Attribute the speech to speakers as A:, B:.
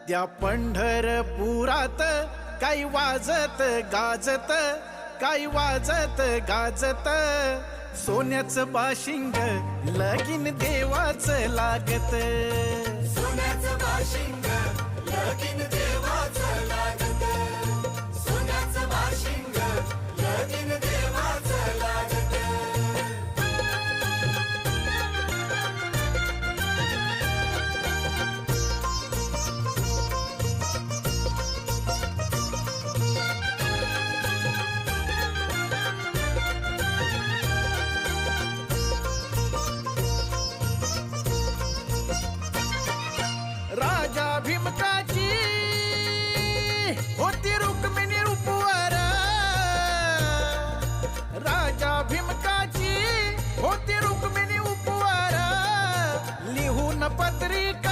A: त्या पंढरपुरात काही वाजत गाजत, काही वाजत गाजत, सोन्याचं बाशिंग लगीन देवाचं लागत.
B: सोन्याचं बाशिंग लगीन देवाचं लागत. सोन्याचं बाशिंग लगीन देवाचं लागत.
A: राजा भीमकाची होती रुक्मिणी रूपवर, राजा भीमकाची होती रुक्मिणी उपवर, लिहून पत्रिका